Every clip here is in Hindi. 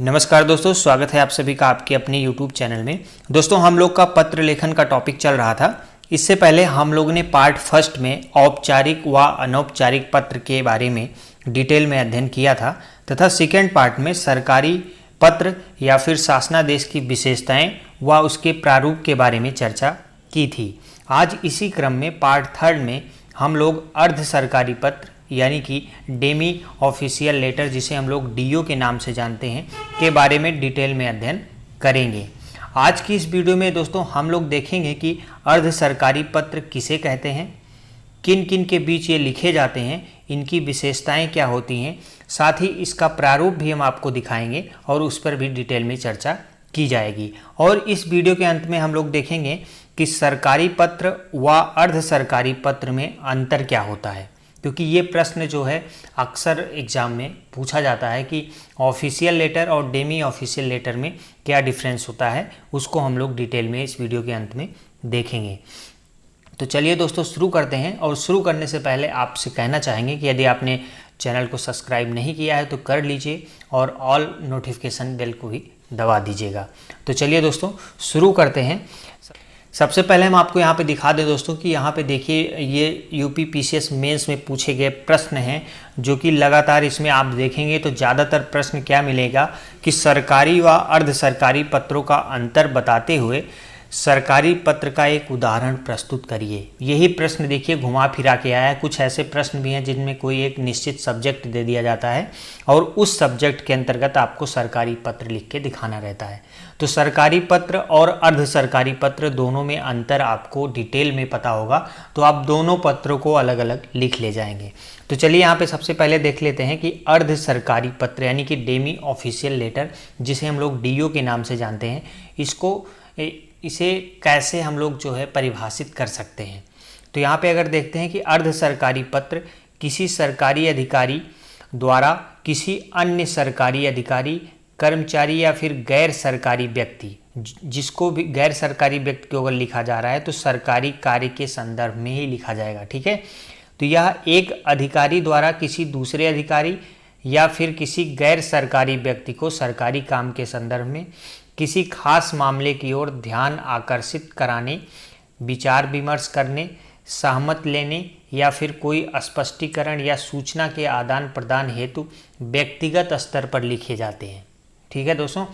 नमस्कार दोस्तों, स्वागत है आप सभी का आपके अपने YouTube चैनल में। दोस्तों, हम लोग का पत्र लेखन का टॉपिक चल रहा था। इससे पहले हम लोगों ने पार्ट फर्स्ट में औपचारिक व अनौपचारिक पत्र के बारे में डिटेल में अध्ययन किया था तथा सेकेंड पार्ट में सरकारी पत्र या फिर शासनादेश की विशेषताएं व उसके प्रारूप के बारे में चर्चा की थी। आज इसी क्रम में पार्ट थर्ड में हम लोग अर्ध सरकारी पत्र यानी कि डेमी ऑफिशियल लेटर, जिसे हम लोग डीओ के नाम से जानते हैं, के बारे में डिटेल में अध्ययन करेंगे। आज की इस वीडियो में दोस्तों हम लोग देखेंगे कि अर्ध सरकारी पत्र किसे कहते हैं, किन किन के बीच ये लिखे जाते हैं, इनकी विशेषताएं क्या होती हैं, साथ ही इसका प्रारूप भी हम आपको दिखाएंगे और उस पर भी डिटेल में चर्चा की जाएगी। और इस वीडियो के अंत में हम लोग देखेंगे कि सरकारी पत्र व अर्ध सरकारी पत्र में अंतर क्या होता है, क्योंकि ये प्रश्न जो है अक्सर एग्जाम में पूछा जाता है कि ऑफिशियल लेटर और डेमी ऑफिशियल लेटर में क्या डिफरेंस होता है। उसको हम लोग डिटेल में इस वीडियो के अंत में देखेंगे। तो चलिए दोस्तों शुरू करते हैं। और शुरू करने से पहले आपसे कहना चाहेंगे कि यदि आपने चैनल को सब्सक्राइब नहीं किया है तो कर लीजिए और ऑल नोटिफिकेशन बेल को भी दबा दीजिएगा। तो चलिए दोस्तों शुरू करते हैं। सबसे पहले हम आपको यहाँ पे दिखा दें दोस्तों कि यहाँ पे देखिए ये यूपी पीसीएस मेंस में पूछे गए प्रश्न हैं, जो कि लगातार इसमें आप देखेंगे तो ज़्यादातर प्रश्न क्या मिलेगा कि सरकारी व अर्ध सरकारी पत्रों का अंतर बताते हुए सरकारी पत्र का एक उदाहरण प्रस्तुत करिए। यही प्रश्न देखिए घुमा फिरा के आया है। कुछ ऐसे प्रश्न भी हैं जिनमें कोई एक निश्चित सब्जेक्ट दे दिया जाता है और उस सब्जेक्ट के अंतर्गत आपको सरकारी पत्र लिख के दिखाना रहता है। तो सरकारी पत्र और अर्ध सरकारी पत्र दोनों में अंतर आपको डिटेल में पता होगा, तो आप दोनों पत्रों को अलग अलग लिख ले जाएंगे। तो चलिए यहाँ पे सबसे पहले देख लेते हैं कि अर्ध सरकारी पत्र यानी कि डेमी ऑफिशियल लेटर, जिसे हम लोग डीओ के नाम से जानते हैं, इसे कैसे हम लोग जो है परिभाषित कर सकते हैं। तो यहाँ पे अगर देखते हैं कि अर्ध सरकारी पत्र किसी सरकारी अधिकारी द्वारा किसी अन्य सरकारी अधिकारी, कर्मचारी या फिर गैर सरकारी व्यक्ति, जिसको भी गैर सरकारी व्यक्ति को अगर लिखा जा रहा है तो सरकारी कार्य के संदर्भ में ही लिखा जाएगा। ठीक है, तो यह एक अधिकारी द्वारा किसी दूसरे अधिकारी या फिर किसी गैर सरकारी व्यक्ति को सरकारी काम के संदर्भ में किसी खास मामले की ओर ध्यान आकर्षित कराने, विचार विमर्श करने, सहमत लेने या फिर कोई स्पष्टीकरण या सूचना के आदान प्रदान हेतु व्यक्तिगत स्तर पर लिखे जाते हैं। ठीक है दोस्तों,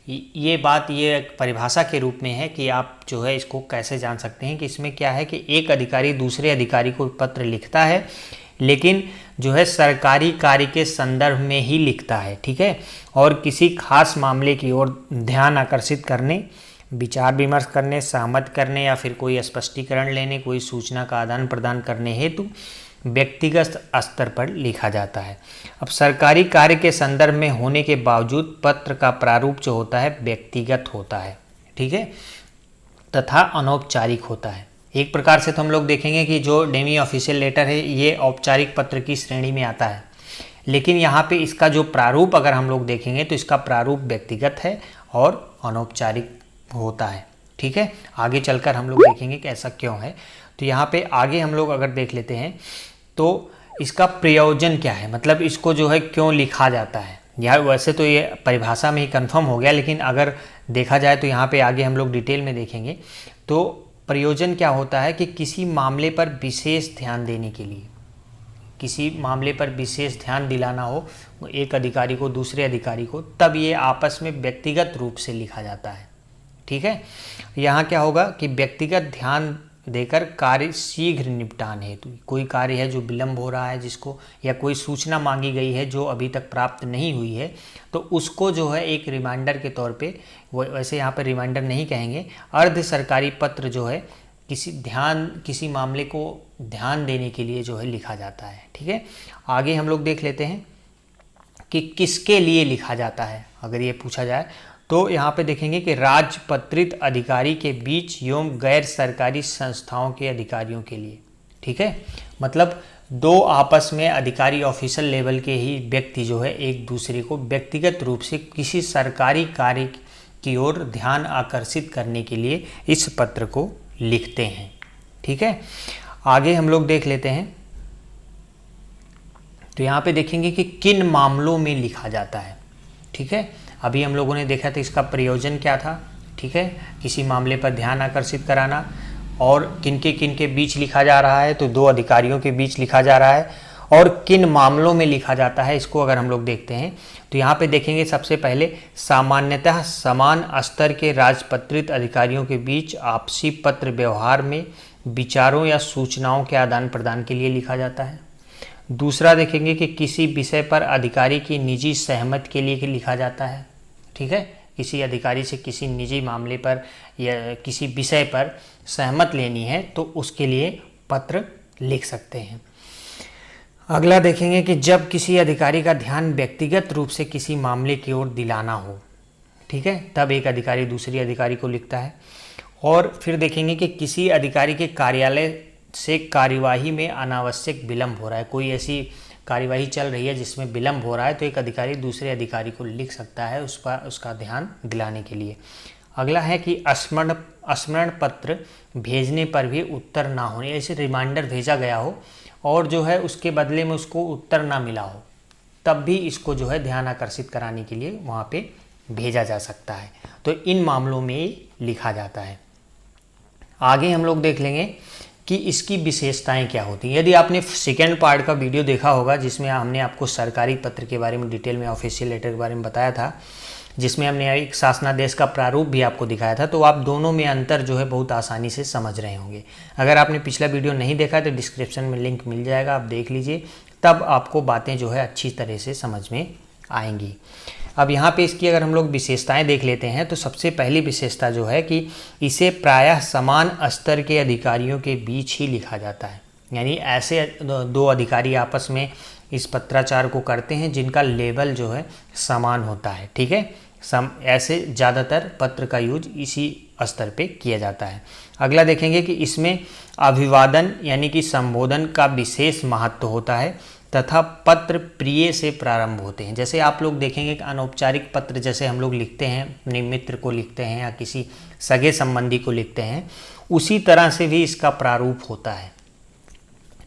ये बात ये परिभाषा के रूप में है कि आप जो है इसको कैसे जान सकते हैं कि इसमें क्या है कि एक अधिकारी दूसरे अधिकारी को पत्र लिखता है, लेकिन जो है सरकारी कार्य के संदर्भ में ही लिखता है। ठीक है, और किसी खास मामले की ओर ध्यान आकर्षित करने, विचार विमर्श करने, सहमत करने या फिर कोई स्पष्टीकरण लेने, कोई सूचना का आदान प्रदान करने हेतु व्यक्तिगत स्तर पर लिखा जाता है। अब सरकारी कार्य के संदर्भ में होने के बावजूद पत्र का प्रारूप जो होता है व्यक्तिगत होता है। ठीक है, तथा अनौपचारिक होता है। एक प्रकार से तो हम लोग देखेंगे कि जो डेमी ऑफिशियल लेटर है ये औपचारिक पत्र की श्रेणी में आता है, लेकिन यहाँ पे इसका जो प्रारूप अगर हम लोग देखेंगे तो इसका प्रारूप व्यक्तिगत है और अनौपचारिक होता है। ठीक है, आगे चलकर हम लोग देखेंगे कि ऐसा क्यों है। तो यहाँ पे आगे हम लोग अगर देख लेते हैं तो इसका प्रयोजन क्या है, मतलब इसको जो है क्यों लिखा जाता है। यार वैसे तो ये परिभाषा में ही कंफर्म हो गया, लेकिन अगर देखा जाए तो यहाँ पे आगे हम लोग डिटेल में देखेंगे। तो प्रयोजन क्या होता है कि किसी मामले पर विशेष ध्यान देने के लिए, किसी मामले पर विशेष ध्यान दिलाना हो एक अधिकारी को दूसरे अधिकारी को, तब ये आपस में व्यक्तिगत रूप से लिखा जाता है। ठीक है, यहाँ क्या होगा कि व्यक्तिगत ध्यान देकर कार्य शीघ्र निपटान हेतु, कोई कार्य है जो विलंब हो रहा है जिसको, या कोई सूचना मांगी गई है जो अभी तक प्राप्त नहीं हुई है, तो उसको जो है एक रिमाइंडर के तौर पे, वैसे यहाँ पर रिमाइंडर नहीं कहेंगे, अर्ध सरकारी पत्र जो है किसी मामले को ध्यान देने के लिए जो है लिखा जाता है। ठीक है, आगे हम लोग देख लेते हैं कि किसके लिए लिखा जाता है। अगर ये पूछा जाए तो यहाँ पे देखेंगे कि राजपत्रित अधिकारी के बीच एवं गैर सरकारी संस्थाओं के अधिकारियों के लिए। ठीक है, मतलब दो आपस में अधिकारी ऑफिशियल लेवल के ही व्यक्ति जो है एक दूसरे को व्यक्तिगत रूप से किसी सरकारी कार्य की ओर ध्यान आकर्षित करने के लिए इस पत्र को लिखते हैं। ठीक है, आगे हम लोग देख लेते हैं। तो यहाँ पे देखेंगे कि किन मामलों में लिखा जाता है। ठीक है, अभी हम लोगों ने देखा था इसका प्रयोजन क्या था, ठीक है, किसी मामले पर ध्यान आकर्षित कराना। और किन के बीच लिखा जा रहा है, तो दो अधिकारियों के बीच लिखा जा रहा है। और किन मामलों में लिखा जाता है, इसको अगर हम लोग देखते हैं तो यहाँ पे देखेंगे सबसे पहले सामान्यतः समान स्तर के राजपत्रित अधिकारियों के बीच आपसी पत्र व्यवहार में विचारों या सूचनाओं के आदान प्रदान के लिए लिखा जाता है। दूसरा देखेंगे कि किसी विषय पर अधिकारी की निजी सहमति के लिए लिखा जाता है, ठीक है, किसी अधिकारी से किसी निजी मामले पर या किसी विषय पर सहमत लेनी है तो उसके लिए पत्र लिख सकते हैं। अगला देखेंगे कि जब किसी अधिकारी का ध्यान व्यक्तिगत रूप से किसी मामले की ओर दिलाना हो, ठीक है, तब एक अधिकारी दूसरी अधिकारी को लिखता है। और फिर देखेंगे कि किसी अधिकारी के कार्यालय से कार्यवाही में अनावश्यक विलंब हो रहा है, कोई ऐसी कार्यवाही चल रही है जिसमें विलंब हो रहा है, तो एक अधिकारी दूसरे अधिकारी को लिख सकता है उसका ध्यान दिलाने के लिए। अगला है कि स्मरण पत्र भेजने पर भी उत्तर ना होने, ऐसे रिमाइंडर भेजा गया हो और जो है उसके बदले में उसको उत्तर ना मिला हो, तब भी इसको जो है ध्यान आकर्षित कराने के लिए वहाँ पे भेजा जा सकता है। तो इन मामलों में लिखा जाता है। आगे हम लोग देख लेंगे कि इसकी विशेषताएं क्या होती हैं। यदि आपने सेकेंड पार्ट का वीडियो देखा होगा जिसमें हमने आपको सरकारी पत्र के बारे में डिटेल में, ऑफिशियल लेटर के बारे में बताया था, जिसमें हमने एक शासनादेश का प्रारूप भी आपको दिखाया था, तो आप दोनों में अंतर जो है बहुत आसानी से समझ रहे होंगे। अगर आपने पिछला वीडियो नहीं देखा तो डिस्क्रिप्शन में लिंक मिल जाएगा, आप देख लीजिए, तब आपको बातें जो है अच्छी तरह से समझ में आएंगी। अब यहाँ पे इसकी अगर हम लोग विशेषताएं देख लेते हैं तो सबसे पहली विशेषता जो है कि इसे प्रायः समान स्तर के अधिकारियों के बीच ही लिखा जाता है, यानी ऐसे दो अधिकारी आपस में इस पत्राचार को करते हैं जिनका लेवल जो है समान होता है, ठीक है, ऐसे ज़्यादातर पत्र का यूज इसी स्तर पे किया जाता है। अगला देखेंगे कि इसमें अभिवादन यानी कि संबोधन का विशेष महत्व होता है तथा पत्र प्रिय से प्रारंभ होते हैं। जैसे आप लोग देखेंगे कि अनौपचारिक पत्र जैसे हम लोग लिखते हैं, अपने मित्र को लिखते हैं या किसी सगे संबंधी को लिखते हैं, उसी तरह से भी इसका प्रारूप होता है,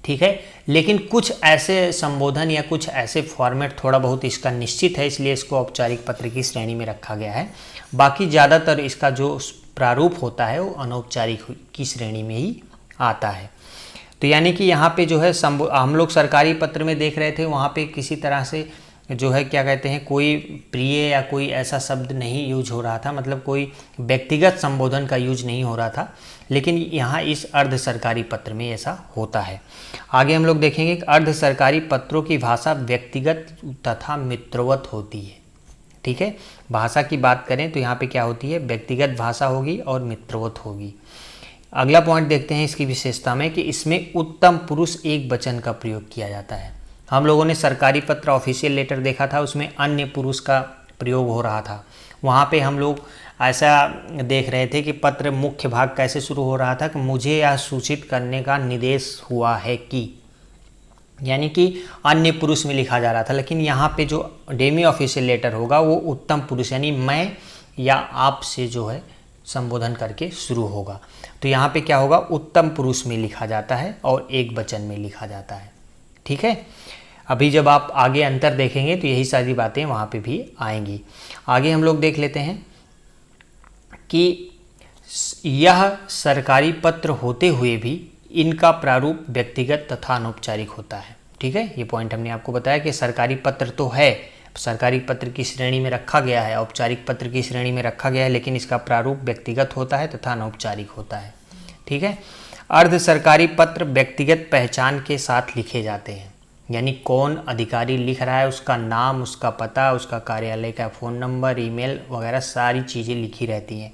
ठीक है। लेकिन कुछ ऐसे संबोधन या कुछ ऐसे फॉर्मेट थोड़ा बहुत इसका निश्चित है, इसलिए इसको औपचारिक पत्र की श्रेणी में रखा गया है। बाकी ज़्यादातर इसका जो प्रारूप होता है वो अनौपचारिक की श्रेणी में ही आता है। तो यानी कि यहाँ पे जो है हम लोग सरकारी पत्र में देख रहे थे, वहाँ पे किसी तरह से जो है क्या कहते हैं, कोई प्रिय या कोई ऐसा शब्द नहीं यूज हो रहा था, मतलब कोई व्यक्तिगत संबोधन का यूज नहीं हो रहा था, लेकिन यहाँ इस अर्ध सरकारी पत्र में ऐसा होता है। आगे हम लोग देखेंगे कि अर्ध सरकारी पत्रों की भाषा व्यक्तिगत तथा मित्रवत होती है, ठीक है। भाषा की बात करें तो यहाँ पे क्या होती है, व्यक्तिगत भाषा होगी और मित्रवत होगी। अगला पॉइंट देखते हैं इसकी विशेषता में कि इसमें उत्तम पुरुष एक वचन का प्रयोग किया जाता है। हम लोगों ने सरकारी पत्र ऑफिशियल लेटर देखा था, उसमें अन्य पुरुष का प्रयोग हो रहा था। वहाँ पे हम लोग ऐसा देख रहे थे कि पत्र मुख्य भाग कैसे शुरू हो रहा था कि मुझे यह सूचित करने का निर्देश हुआ है कि, यानी कि अन्य पुरुष में लिखा जा रहा था। लेकिन यहाँ पे जो डेमी ऑफिशियल लेटर होगा वो उत्तम पुरुष यानी मैं या आप से जो है संबोधन करके शुरू होगा। तो यहाँ पे क्या होगा, उत्तम पुरुष में लिखा जाता है और एक वचन में लिखा जाता है, ठीक है। अभी जब आप आगे अंतर देखेंगे तो यही सारी बातें वहाँ पे भी आएंगी। आगे हम लोग देख लेते हैं कि यह सरकारी पत्र होते हुए भी इनका प्रारूप व्यक्तिगत तथा अनौपचारिक होता है, ठीक है। ये पॉइंट हमने आपको बताया कि सरकारी पत्र तो है, सरकारी पत्र की श्रेणी में रखा गया है, औपचारिक पत्र की श्रेणी में रखा गया है, लेकिन इसका प्रारूप व्यक्तिगत होता है तथा अनौपचारिक होता है, ठीक है। अर्ध सरकारी पत्र व्यक्तिगत पहचान के साथ लिखे जाते हैं, यानी कौन अधिकारी लिख रहा है, उसका नाम, उसका पता, उसका कार्यालय का फ़ोन नंबर, ईमेल वगैरह सारी चीज़ें लिखी रहती हैं।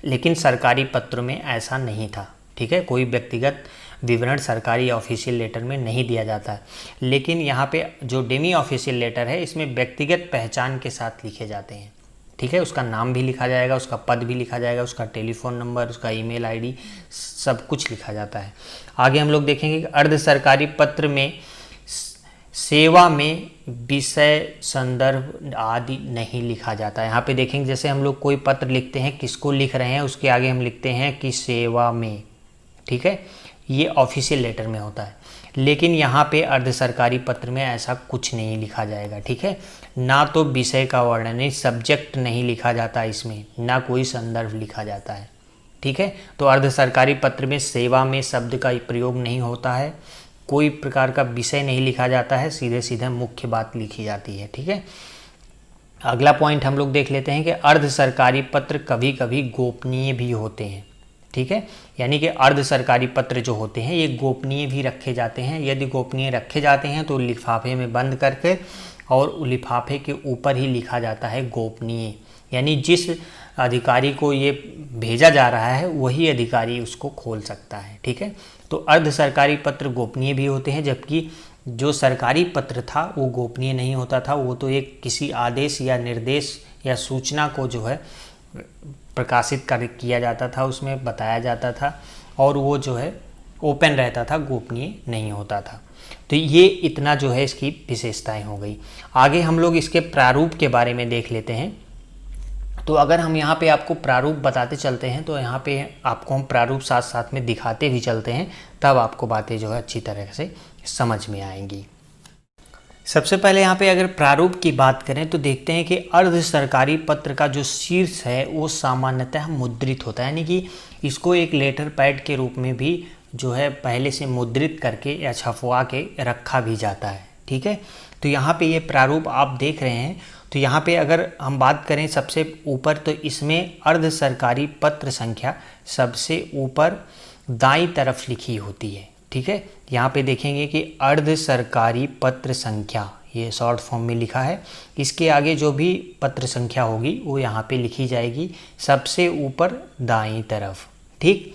लेकिन सरकारी पत्र में ऐसा नहीं था, ठीक है। कोई व्यक्तिगत विवरण सरकारी ऑफिशियल लेटर में नहीं दिया जाता है, लेकिन यहाँ पे जो डेमी ऑफिशियल लेटर है इसमें व्यक्तिगत पहचान के साथ लिखे जाते हैं, ठीक है। उसका नाम भी लिखा जाएगा, उसका पद भी लिखा जाएगा, उसका टेलीफोन नंबर, उसका ईमेल आईडी सब कुछ लिखा जाता है। आगे हम लोग देखेंगे कि अर्ध सरकारी पत्र में सेवा में विषय संदर्भ आदि नहीं लिखा जाता है। यहाँ पे देखेंगे जैसे हम लोग कोई पत्र लिखते हैं, किसको लिख रहे हैं, उसके आगे हम लिखते हैं कि सेवा में, ठीक है। ये ऑफिशियल लेटर में होता है, लेकिन यहाँ पे अर्ध सरकारी पत्र में ऐसा कुछ नहीं लिखा जाएगा, ठीक है। ना तो विषय का वर्णन, सब्जेक्ट नहीं लिखा जाता इसमें, ना कोई संदर्भ लिखा जाता है, ठीक है। तो अर्ध सरकारी पत्र में सेवा में शब्द का प्रयोग नहीं होता है, कोई प्रकार का विषय नहीं लिखा जाता है, सीधे सीधे मुख्य बात लिखी जाती है, ठीक है। अगला पॉइंट हम लोग देख लेते हैं कि अर्ध सरकारी पत्र कभी कभी गोपनीय भी होते हैं, ठीक है। यानी कि अर्ध सरकारी पत्र जो होते हैं ये गोपनीय भी रखे जाते हैं। यदि गोपनीय रखे जाते हैं तो लिफाफे में बंद करके और लिफाफे के ऊपर ही लिखा जाता है गोपनीय, यानी जिस अधिकारी को ये भेजा जा रहा है वही अधिकारी उसको खोल सकता है, ठीक है। तो अर्ध सरकारी पत्र गोपनीय भी होते हैं, जबकि जो सरकारी पत्र था वो गोपनीय नहीं होता था, वो तो एक किसी आदेश या निर्देश या सूचना को जो है प्रकाशित किया जाता था, उसमें बताया जाता था, और वो जो है ओपन रहता था, गोपनीय नहीं होता था। तो ये इतना जो है इसकी विशेषताएं हो गई। आगे हम लोग इसके प्रारूप के बारे में देख लेते हैं। तो अगर हम यहाँ पे आपको प्रारूप बताते चलते हैं तो यहाँ पे आपको हम प्रारूप साथ साथ में दिखाते भी चलते हैं, तब आपको बातें जो है अच्छी तरह से समझ में आएंगी। सबसे पहले यहाँ पे अगर प्रारूप की बात करें तो देखते हैं कि अर्ध सरकारी पत्र का जो शीर्ष है वो सामान्यतः मुद्रित होता है, यानी कि इसको एक लेटर पैड के रूप में भी जो है पहले से मुद्रित करके या छपवा के रखा भी जाता है, ठीक है। तो यहाँ पे ये प्रारूप आप देख रहे हैं। तो यहाँ पे अगर हम बात करें सबसे ऊपर, तो इसमें अर्ध सरकारी पत्र संख्या सबसे ऊपर दाईं तरफ लिखी होती है, ठीक है। यहाँ पे देखेंगे कि अर्ध सरकारी पत्र संख्या, ये शॉर्ट फॉर्म में लिखा है। इसके आगे जो भी पत्र संख्या होगी वो यहाँ पे लिखी जाएगी सबसे ऊपर दाईं तरफ, ठीक।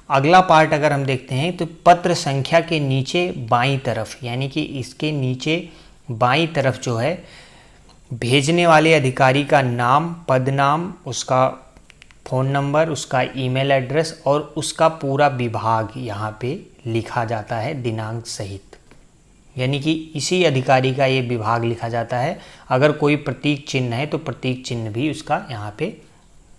अगला पार्ट अगर हम देखते हैं तो पत्र संख्या के नीचे बाईं तरफ, यानी कि इसके नीचे बाईं तरफ जो है भेजने वाले अधिकारी का नाम, पदनाम, उसका फ़ोन नंबर, उसका ईमेल एड्रेस और उसका पूरा विभाग यहाँ पे लिखा जाता है दिनांक सहित, यानी कि इसी अधिकारी का ये विभाग लिखा जाता है। अगर कोई प्रतीक चिन्ह है तो प्रतीक चिन्ह भी उसका यहाँ पे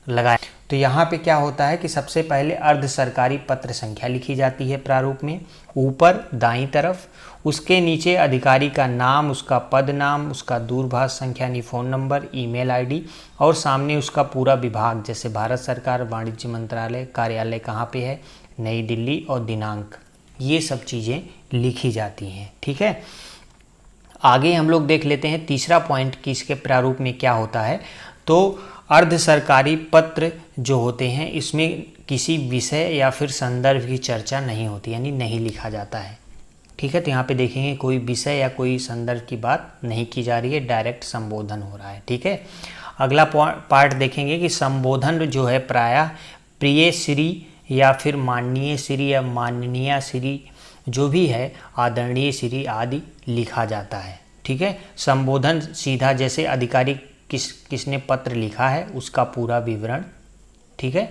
लगाए। तो यहाँ पे क्या होता है कि सबसे पहले अर्ध सरकारी पत्र संख्या लिखी जाती है प्रारूप में ऊपर दाईं तरफ, उसके नीचे अधिकारी का नाम, उसका पद नाम, उसका दूरभाष संख्या यानी फ़ोन नंबर, ईमेल आईडी, और सामने उसका पूरा विभाग, जैसे भारत सरकार, वाणिज्य मंत्रालय, कार्यालय कहाँ पे है, नई दिल्ली, और दिनांक, ये सब चीज़ें लिखी जाती हैं, ठीक है। आगे हम लोग देख लेते हैं तीसरा पॉइंट कि इसके प्रारूप में क्या होता है। तो अर्ध सरकारी पत्र जो होते हैं इसमें किसी विषय या फिर संदर्भ की चर्चा नहीं होती, यानी नहीं लिखा जाता है, ठीक है। तो यहाँ पे देखेंगे कोई विषय या कोई संदर्भ की बात नहीं की जा रही है, डायरेक्ट संबोधन हो रहा है, ठीक है। अगला पार्ट देखेंगे कि संबोधन जो है प्रायः प्रिय श्री या फिर माननीय श्री या माननीय श्री जो भी है, आदरणीय श्री आदि लिखा जाता है, ठीक है। संबोधन सीधा, जैसे अधिकारी किसने पत्र लिखा है उसका पूरा विवरण, ठीक है।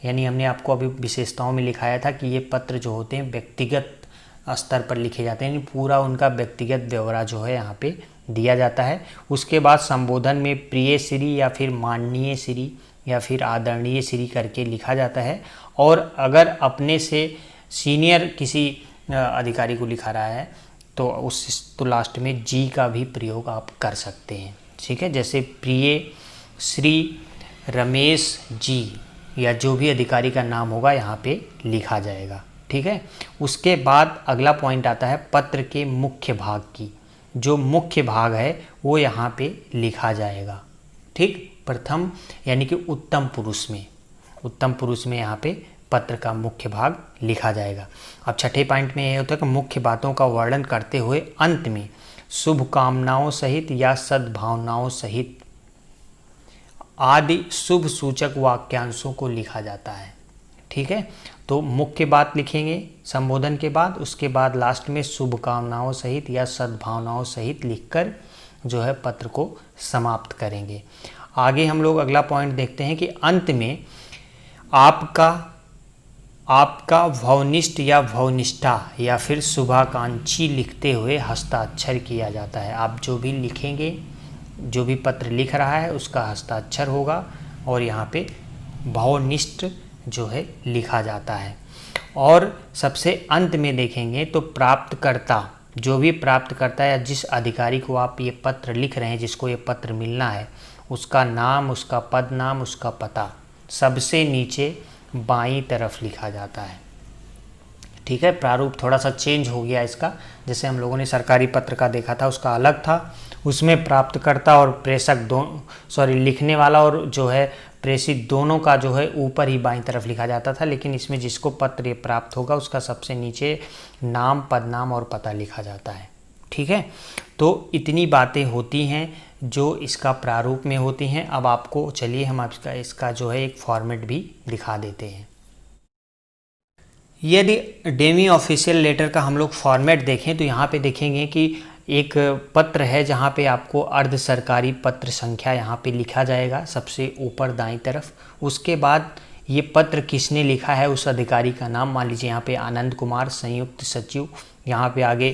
यानी हमने आपको अभी विशेषताओं में लिखाया था कि ये पत्र जो होते हैं व्यक्तिगत स्तर पर लिखे जाते हैं, यानी पूरा उनका व्यक्तिगत ब्यौरा जो है यहाँ पे दिया जाता है। उसके बाद संबोधन में प्रिय श्री या फिर माननीय श्री या फिर आदरणीय श्री करके लिखा जाता है, और अगर अपने से सीनियर किसी अधिकारी को लिखा रहा है तो लास्ट में जी का भी प्रयोग आप कर सकते हैं, ठीक है। जैसे प्रिय श्री रमेश जी या जो भी अधिकारी का नाम होगा यहाँ पे लिखा जाएगा, ठीक है। उसके बाद अगला पॉइंट आता है पत्र के मुख्य भाग की। जो मुख्य भाग है वो यहाँ पे लिखा जाएगा, ठीक। प्रथम यानी कि उत्तम पुरुष में यहाँ पे पत्र का मुख्य भाग लिखा जाएगा। अब छठे पॉइंट में यह होता है कि मुख्य बातों का वर्णन करते हुए अंत में शुभकामनाओं सहित या सद्भावनाओं सहित आदि शुभ सूचक वाक्यांशों को लिखा जाता है, ठीक है। तो मुख्य बात लिखेंगे संबोधन के बाद, उसके बाद लास्ट में शुभकामनाओं सहित या सद्भावनाओं सहित लिखकर जो है पत्र को समाप्त करेंगे। आगे हम लोग अगला पॉइंट देखते हैं कि अंत में आपका भवनिष्ठ या भवनिष्ठा या फिर शुभाकांक्षी लिखते हुए हस्ताक्षर किया जाता है। आप जो भी लिखेंगे, जो भी पत्र लिख रहा है उसका हस्ताक्षर होगा और यहाँ पे भवनिष्ठ जो है लिखा जाता है। और सबसे अंत में देखेंगे तो प्राप्तकर्ता, जो भी प्राप्तकर्ता या जिस अधिकारी को आप ये पत्र लिख रहे हैं, जिसको ये पत्र मिलना है, उसका नाम, उसका पद नाम, उसका पता सबसे नीचे बाईं तरफ लिखा जाता है। ठीक है, प्रारूप थोड़ा सा चेंज हो गया इसका। जैसे हम लोगों ने सरकारी पत्र का देखा था उसका अलग था, उसमें प्राप्तकर्ता और प्रेषक लिखने वाला और जो है प्रेषित दोनों का जो है ऊपर ही बाईं तरफ लिखा जाता था, लेकिन इसमें जिसको पत्र प्राप्त होगा उसका सबसे नीचे नाम, पदनाम और पता लिखा जाता है। ठीक है, तो इतनी बातें होती हैं जो इसका प्रारूप में होती हैं। अब आपको चलिए हम इसका जो है एक फॉर्मेट भी दिखा देते हैं। यदि डेमी ऑफिशियल लेटर का हम लोग फॉर्मेट देखें तो यहाँ पे देखेंगे कि एक पत्र है जहाँ पे आपको अर्ध सरकारी पत्र संख्या यहाँ पे लिखा जाएगा सबसे ऊपर दाईं तरफ। उसके बाद ये पत्र किसने लिखा है, उस अधिकारी का नाम, मान लीजिए यहाँ पे आनंद कुमार संयुक्त सचिव, यहाँ पे आगे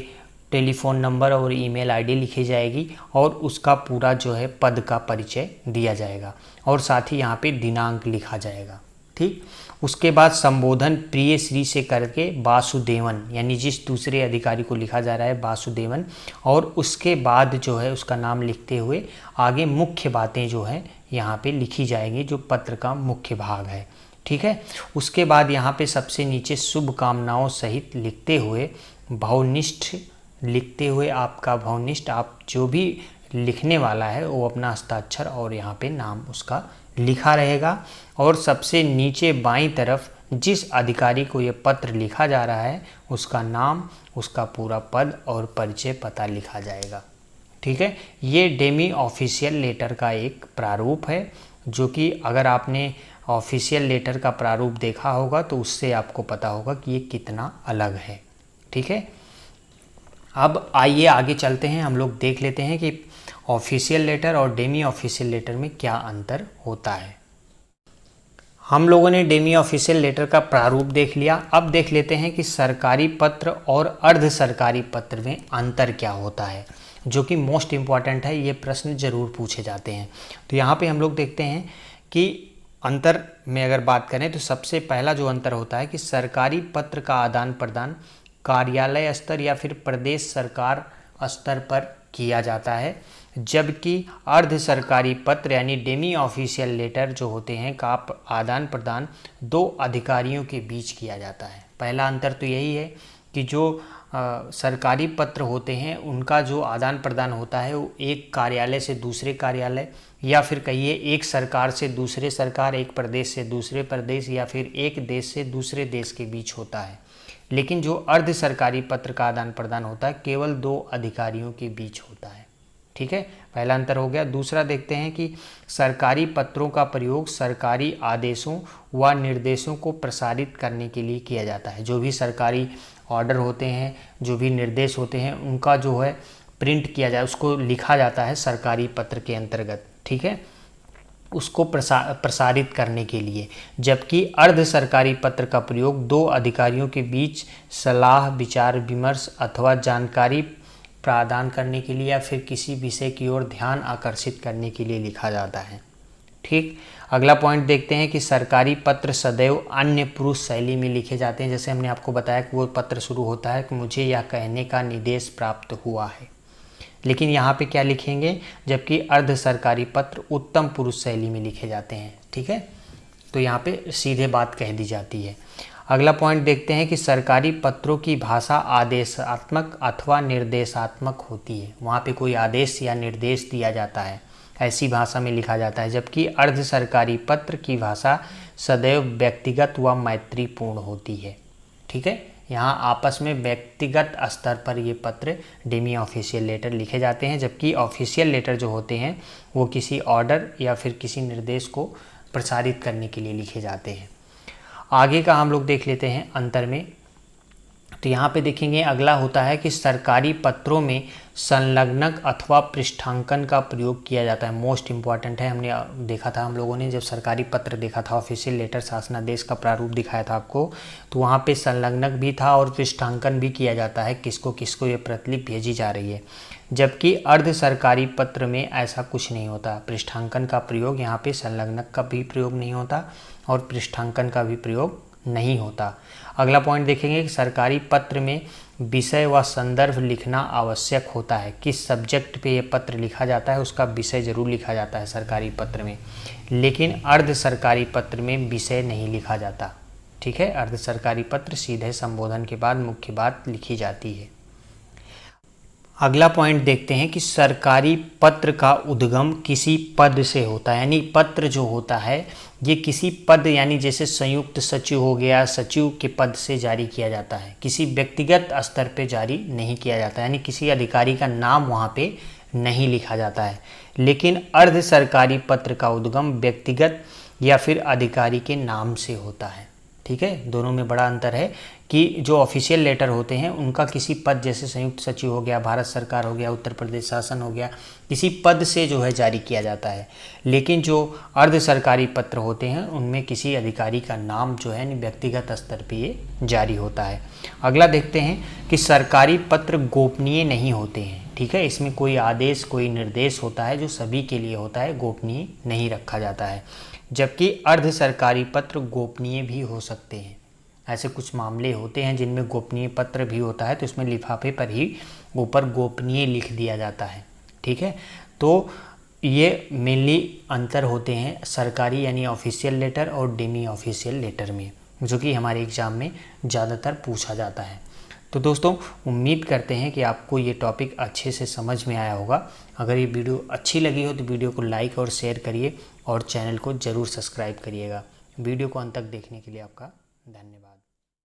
टेलीफोन नंबर और ईमेल आईडी लिखी जाएगी और उसका पूरा जो है पद का परिचय दिया जाएगा और साथ ही यहाँ पे दिनांक लिखा जाएगा। ठीक, उसके बाद संबोधन प्रिय श्री से करके वासुदेवन, यानी जिस दूसरे अधिकारी को लिखा जा रहा है वासुदेवन, और उसके बाद जो है उसका नाम लिखते हुए आगे मुख्य बातें जो है यहाँ पे लिखी जाएंगी, जो पत्र का मुख्य भाग है। ठीक है, उसके बाद यहाँ पे सबसे नीचे शुभकामनाओं सहित लिखते हुए भावनिष्ठ लिखते हुए आपका भावनिष्ठ, आप जो भी लिखने वाला है वो अपना हस्ताक्षर और यहाँ पे नाम उसका लिखा रहेगा और सबसे नीचे बाईं तरफ जिस अधिकारी को ये पत्र लिखा जा रहा है उसका नाम, उसका पूरा पद और परिचय पता लिखा जाएगा। ठीक है, ये डेमी ऑफिशियल लेटर का एक प्रारूप है, जो कि अगर आपने ऑफिशियल लेटर का प्रारूप देखा होगा तो उससे आपको पता होगा कि ये कितना अलग है। ठीक है, अब आइए आगे चलते हैं, हम लोग देख लेते हैं कि ऑफिशियल लेटर और डेमी ऑफिशियल लेटर में क्या अंतर होता है। हम लोगों ने डेमी ऑफिशियल लेटर का प्रारूप देख लिया, अब देख लेते हैं कि सरकारी पत्र और अर्ध सरकारी पत्र में अंतर क्या होता है, जो कि मोस्ट इम्पॉर्टेंट है, ये प्रश्न जरूर पूछे जाते हैं। तो यहाँ पे हम लोग देखते हैं कि अंतर में अगर बात करें तो सबसे पहला जो अंतर होता है कि सरकारी पत्र का आदान प्रदान कार्यालय स्तर या फिर प्रदेश सरकार स्तर पर किया जाता है, जबकि अर्ध सरकारी पत्र यानी डेमी ऑफिशियल लेटर जो होते हैं का आदान प्रदान दो अधिकारियों के बीच किया जाता है। पहला अंतर तो यही है कि जो सरकारी पत्र होते हैं उनका जो आदान प्रदान होता है वो एक कार्यालय से दूसरे कार्यालय या फिर कहिए एक सरकार से दूसरे सरकार, एक प्रदेश से दूसरे प्रदेश या फिर एक देश से दूसरे देश के बीच होता है। लेकिन जो अर्ध सरकारी पत्र का आदान प्रदान होता है केवल दो अधिकारियों के बीच होता है। ठीक है, पहला अंतर हो गया। दूसरा देखते हैं कि सरकारी पत्रों का प्रयोग सरकारी आदेशों व निर्देशों को प्रसारित करने के लिए किया जाता है। जो भी सरकारी ऑर्डर होते हैं, जो भी निर्देश होते हैं, उनका जो है प्रिंट किया जाए, उसको लिखा जाता है सरकारी पत्र के अंतर्गत। ठीक है, उसको प्रसारित करने के लिए। जबकि अर्ध सरकारी पत्र का प्रयोग दो अधिकारियों के बीच सलाह, विचार विमर्श अथवा जानकारी प्रदान करने के लिए या फिर किसी विषय की ओर ध्यान आकर्षित करने के लिए लिखा जाता है। ठीक, अगला पॉइंट देखते हैं कि सरकारी पत्र सदैव अन्य पुरुष शैली में लिखे जाते हैं। जैसे हमने आपको बताया कि वो पत्र शुरू होता है कि मुझे यह कहने का निर्देश प्राप्त हुआ है, लेकिन यहाँ पे क्या लिखेंगे, जबकि अर्ध सरकारी पत्र उत्तम पुरुष शैली में लिखे जाते हैं। ठीक है, तो यहाँ पे सीधे बात कह दी जाती है। अगला पॉइंट देखते हैं कि सरकारी पत्रों की भाषा आदेशात्मक अथवा निर्देशात्मक होती है। वहाँ पे कोई आदेश या निर्देश दिया जाता है, ऐसी भाषा में लिखा जाता है। जबकि अर्ध सरकारी पत्र की भाषा सदैव व्यक्तिगत व मैत्रीपूर्ण होती है। ठीक है, यहाँ आपस में व्यक्तिगत स्तर पर ये पत्र डेमी ऑफिशियल लेटर लिखे जाते हैं, जबकि ऑफिशियल लेटर जो होते हैं वो किसी ऑर्डर या फिर किसी निर्देश को प्रसारित करने के लिए लिखे जाते हैं। आगे का हम लोग देख लेते हैं अंतर में। तो यहाँ पे देखेंगे अगला होता है कि सरकारी पत्रों में संलग्नक अथवा पृष्ठांकन का प्रयोग किया जाता है। मोस्ट इम्पॉर्टेंट है, हमने देखा था, हम लोगों ने जब सरकारी पत्र देखा था, ऑफिशियल लेटर शासनादेश का प्रारूप दिखाया था आपको, तो वहाँ पे संलग्नक भी था और पृष्ठांकन भी किया जाता है, किसको किसको ये प्रतिलिपि भेजी जा रही है। जबकि अर्ध सरकारी पत्र में ऐसा कुछ नहीं होता, पृष्ठांकन का प्रयोग यहाँ पे संलग्नक का भी प्रयोग नहीं होता और पृष्ठांकन का भी प्रयोग नहीं होता। अगला पॉइंट देखेंगे कि सरकारी पत्र में विषय व संदर्भ लिखना आवश्यक होता है। किस सब्जेक्ट पे ये पत्र लिखा जाता है उसका विषय जरूर लिखा जाता है सरकारी पत्र में, लेकिन अर्ध सरकारी पत्र में विषय नहीं लिखा जाता। ठीक है, अर्ध सरकारी पत्र सीधे संबोधन के बाद मुख्य बात लिखी जाती है। अगला पॉइंट देखते हैं कि सरकारी पत्र का उद्गम किसी पद से होता है, यानी पत्र जो होता है ये किसी पद यानी जैसे संयुक्त सचिव हो गया, सचिव के पद से जारी किया जाता है, किसी व्यक्तिगत स्तर पे जारी नहीं किया जाता है, यानी किसी अधिकारी का नाम वहाँ पे नहीं लिखा जाता है। लेकिन अर्ध सरकारी पत्र का उद्गम व्यक्तिगत या फिर अधिकारी के नाम से होता है। ठीक है, दोनों में बड़ा अंतर है कि जो ऑफिशियल लेटर होते हैं उनका किसी पद जैसे संयुक्त सचिव हो गया, भारत सरकार हो गया, उत्तर प्रदेश शासन हो गया, किसी पद से जो है जारी किया जाता है। लेकिन जो अर्ध सरकारी पत्र होते हैं उनमें किसी अधिकारी का नाम जो है व्यक्तिगत स्तर पे ये जारी होता है। अगला देखते हैं कि सरकारी पत्र गोपनीय नहीं होते हैं। ठीक है, इसमें कोई आदेश कोई निर्देश होता है जो सभी के लिए होता है, गोपनीय नहीं रखा जाता है। जबकि अर्ध सरकारी पत्र गोपनीय भी हो सकते हैं। ऐसे कुछ मामले होते हैं जिनमें गोपनीय पत्र भी होता है, तो इसमें लिफाफे पर ही ऊपर गोपनीय लिख दिया जाता है। ठीक है, तो ये मेनली अंतर होते हैं सरकारी यानी ऑफिशियल लेटर और डेमी ऑफिशियल लेटर में, जो कि हमारे एग्ज़ाम में ज़्यादातर पूछा जाता है। तो दोस्तों उम्मीद करते हैं कि आपको ये टॉपिक अच्छे से समझ में आया होगा। अगर ये वीडियो अच्छी लगी हो तो वीडियो को लाइक और शेयर करिए और चैनल को ज़रूर सब्सक्राइब करिएगा। वीडियो को अंत तक देखने के लिए आपका धन्यवाद।